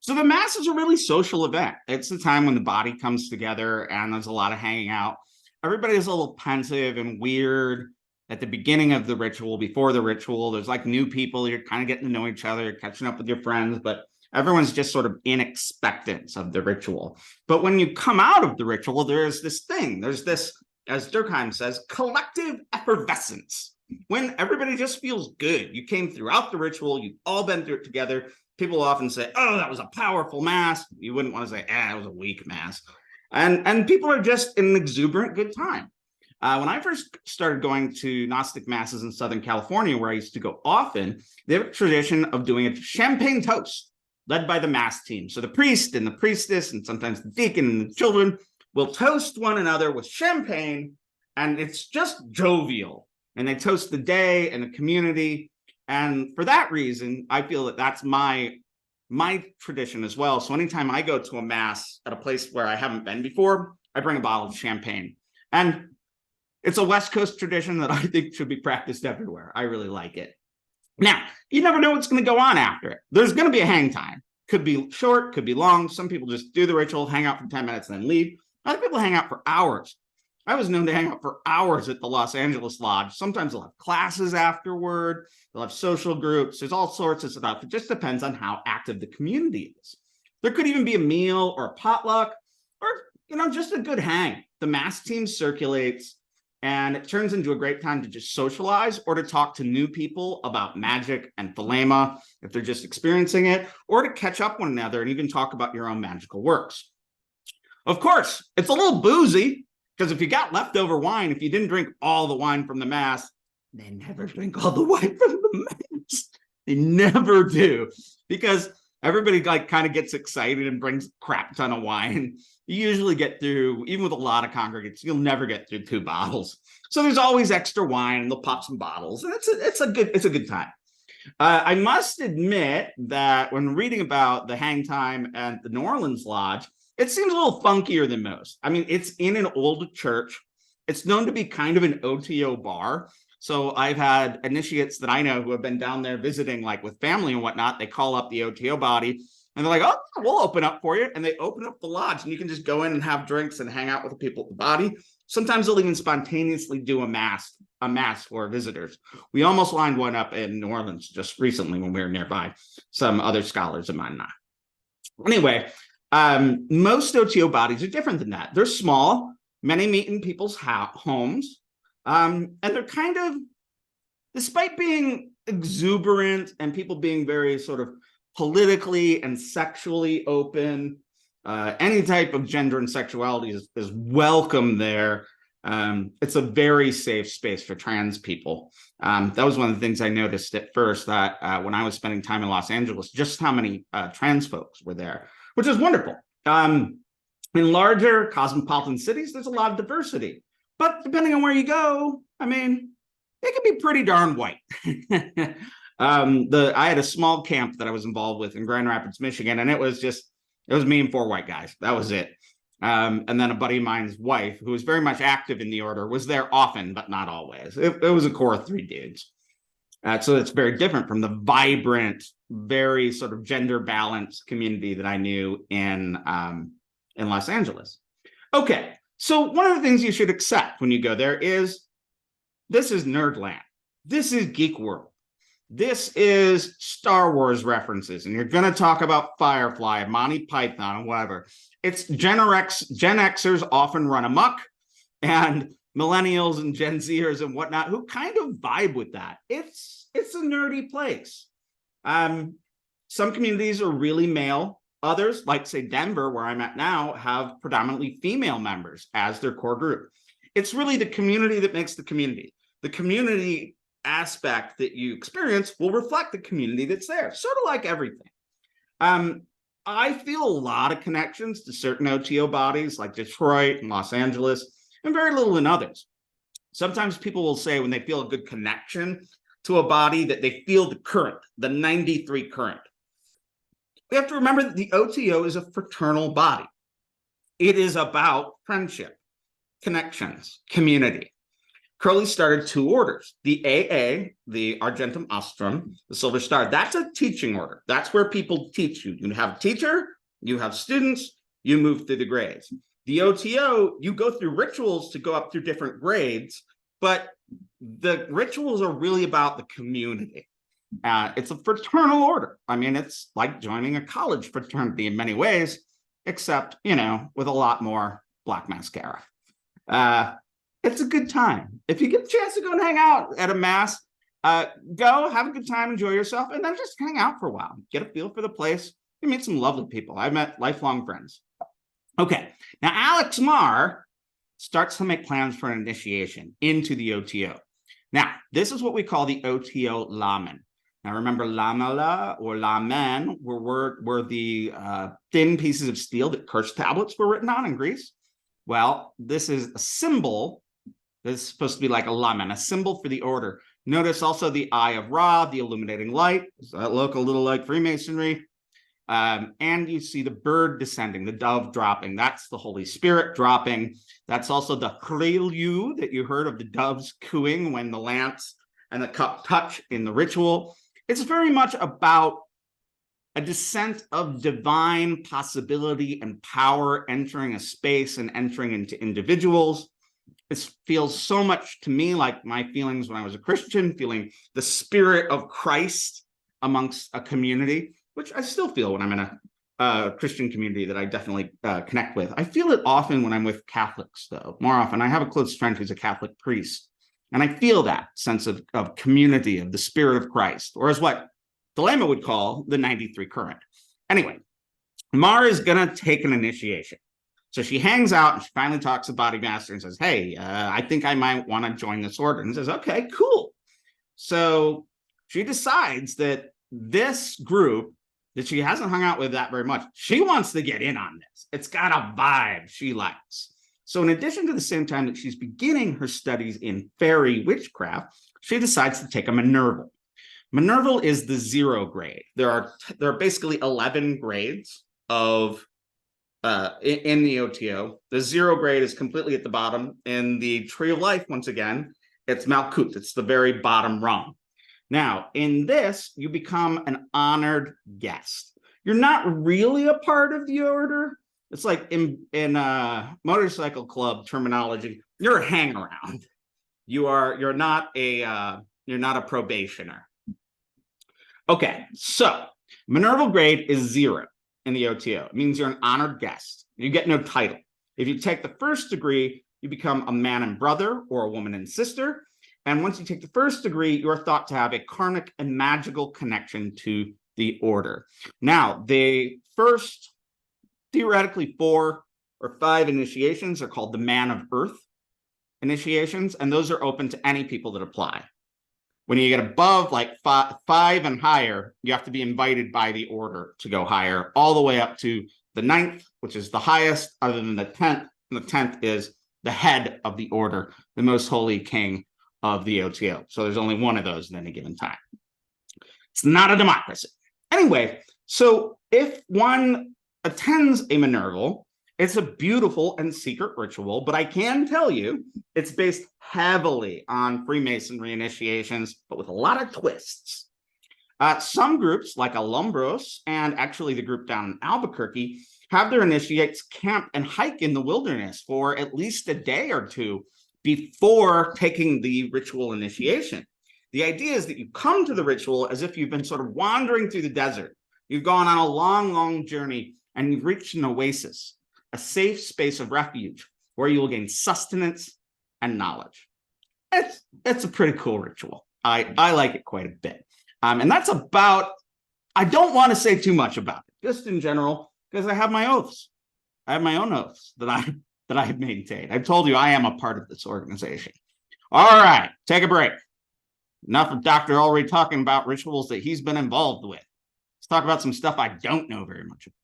So the Mass is a really social event. It's the time when the body comes together and there's a lot of hanging out. Everybody is a little pensive and weird at the beginning of the ritual, before the ritual. There's like new people, you're kind of getting to know each other, you're catching up with your friends, but everyone's just sort of in expectance of the ritual. But when you come out of the ritual, there's this, as Durkheim says, collective effervescence, when everybody just feels good. You came throughout the ritual, you've all been through it together. People often say, oh, that was a powerful mass. You wouldn't want to say, it was a weak mass. And people are just in an exuberant good time. When I first started going to Gnostic masses in Southern California, where I used to go often, they have a tradition of doing a champagne toast led by the mass team. So the priest and the priestess, and sometimes the deacon and the children, will toast one another with champagne, and it's just jovial. And they toast the day and the community. And for that reason, I feel that that's my tradition as well. So anytime I go to a mass at a place where I haven't been before, I bring a bottle of champagne. And it's a West Coast tradition that I think should be practiced everywhere. I really like it. Now, you never know what's going to go on after it. There's going to be a hang time. Could be short, could be long. Some people just do the ritual, hang out for 10 minutes, and then leave. Other people hang out for hours. I was known to hang out for hours at the Los Angeles Lodge. Sometimes they'll have classes afterward. They'll have social groups. There's all sorts of stuff. It just depends on how active the community is. There could even be a meal or a potluck or, just a good hang. The mass team circulates, and it turns into a great time to just socialize or to talk to new people about magic and thelema, if they're just experiencing it, or to catch up one another and even talk about your own magical works. Of course, it's a little boozy, because if you got leftover wine, if you didn't drink all the wine from the mass, they never drink all the wine from the mass. They never do, because everybody kind of gets excited and brings a crap ton of wine. You usually get through, even with a lot of congregants, you'll never get through 2 bottles. So there's always extra wine, and they'll pop some bottles, and it's a good time. I must admit that when reading about the hang time at the New Orleans Lodge, it seems a little funkier than most. I mean, it's in an old church. It's known to be kind of an OTO bar. So I've had initiates that I know who have been down there visiting, like with family and whatnot. They call up the OTO body and they're like, oh, we'll open up for you. And they open up the lodge, and you can just go in and have drinks and hang out with the people at the body. Sometimes they'll even spontaneously do a mass for visitors. We almost lined one up in New Orleans just recently when we were nearby. Some other scholars of mine not. Anyway, most OTO bodies are different than that. They're small. Many meet in people's homes. And they're kind of, despite being exuberant and people being very sort of politically and sexually open, any type of gender and sexuality is welcome there. It's a very safe space for trans people. That was one of the things I noticed at first, that when I was spending time in Los Angeles, just how many trans folks were there, which is wonderful. In larger cosmopolitan cities, there's a lot of diversity. But depending on where you go, I mean, it can be pretty darn white. I had a small camp that I was involved with in Grand Rapids, Michigan, and it was me and 4 white guys. That was it. And then a buddy of mine's wife, who was very much active in the order, was there often, but not always. It was a core of 3 dudes. So it's very different from the vibrant, very sort of gender balanced community that I knew in Los Angeles. Okay. So one of the things you should accept when you go there is, this is Nerdland. This is Geek World. This is Star Wars references, and you're going to talk about Firefly, Monty Python, and whatever. It's Gen Xers often run amok, and millennials and Gen Zers and whatnot who kind of vibe with that. It's a nerdy place. Some communities are really male. Others, like say Denver, where I'm at now, have predominantly female members as their core group. It's really the community that makes the community. The community aspect that you experience will reflect the community that's there, sort of like everything. I feel a lot of connections to certain OTO bodies like Detroit and Los Angeles, and very little in others. Sometimes people will say when they feel a good connection to a body that they feel the current, the 93 current. We have to remember that the OTO is a fraternal body. It is about friendship, connections, community. Crowley started two orders, the AA, the Argentum Astrum, the Silver Star. That's a teaching order. That's where people teach you. You have a teacher, you have students, you move through the grades. The OTO, you go through rituals to go up through different grades, but the rituals are really about the community. It's a fraternal order. I mean, it's like joining a college fraternity in many ways, except, with a lot more black mascara. It's a good time. If you get a chance to go and hang out at a mass, go have a good time, enjoy yourself, and then just hang out for a while. Get a feel for the place. You meet some lovely people. I've met lifelong friends. Okay, now Alex Marr starts to make plans for an initiation into the OTO. Now, this is what we call the OTO Lamen. Now, remember, lamela or lamen were the thin pieces of steel that curse tablets were written on in Greece. Well, this is a symbol. This is supposed to be like a lamen, a symbol for the order. Notice also the Eye of Ra, the illuminating light. Does that look a little like Freemasonry? And you see the bird descending, the dove dropping. That's the Holy Spirit dropping. That's also the prelude that you heard of the doves cooing when the lance and the cup touch in the ritual. It's very much about a descent of divine possibility and power entering a space and entering into individuals. It feels so much to me like my feelings when I was a Christian, feeling the spirit of Christ amongst a community, which I still feel when I'm in a Christian community that I definitely connect with. I feel it often when I'm with Catholics, though, more often. I have a close friend who's a Catholic priest, and I feel that sense of community, of the spirit of Christ, or as what Delema would call the 93 current. Anyway, Mara is going to take an initiation. So she hangs out and she finally talks to Body Master and says, hey, I think I might want to join this order. And says, okay, cool. So she decides that this group that she hasn't hung out with that very much, she wants to get in on this. It's got a vibe she likes. So in addition to the same time that she's beginning her studies in fairy witchcraft, she decides to take a Minerval. Minerval is the 0 grade. There are basically 11 grades of in the OTO. The 0 grade is completely at the bottom. In the Tree of Life, once again, it's Malkut. It's the very bottom rung. Now, in this, you become an honored guest. You're not really a part of the order. It's like in motorcycle club terminology, you're a hang around. You're not a probationer. Okay, so Minerval grade is 0 in the OTO. It means you're an honored guest. You get no title. If you take the first degree, you become a man and brother or a woman and sister. And once you take the first degree, you're thought to have a karmic and magical connection to the order. Now, the first theoretically 4 or 5 initiations are called the Man of Earth initiations, and those are open to any people that apply. When you get above like 5 and higher, you have to be invited by the order to go higher, all the way up to the 9th, which is the highest, other than the 10th. And the 10th is the head of the order, the most holy king of the OTO. So there's only one of those at any given time. It's not a democracy. Anyway, so if one attends a Minerval, it's a beautiful and secret ritual, but I can tell you it's based heavily on Freemasonry initiations, but with a lot of twists. Some groups, like Alumbros, and actually the group down in Albuquerque, have their initiates camp and hike in the wilderness for at least a day or two before taking the ritual initiation. The idea is that you come to the ritual as if you've been sort of wandering through the desert. You've gone on a long, long journey, and you've reached an oasis, a safe space of refuge where you will gain sustenance and knowledge. It's a pretty cool ritual. I like it quite a bit. And that's about, I don't want to say too much about it, just in general, because I have my oaths. I have my own oaths that I have maintained. I've told you I am a part of this organization. All right, take a break. Enough of Dr. Ulrich talking about rituals that he's been involved with. Let's talk about some stuff I don't know very much about.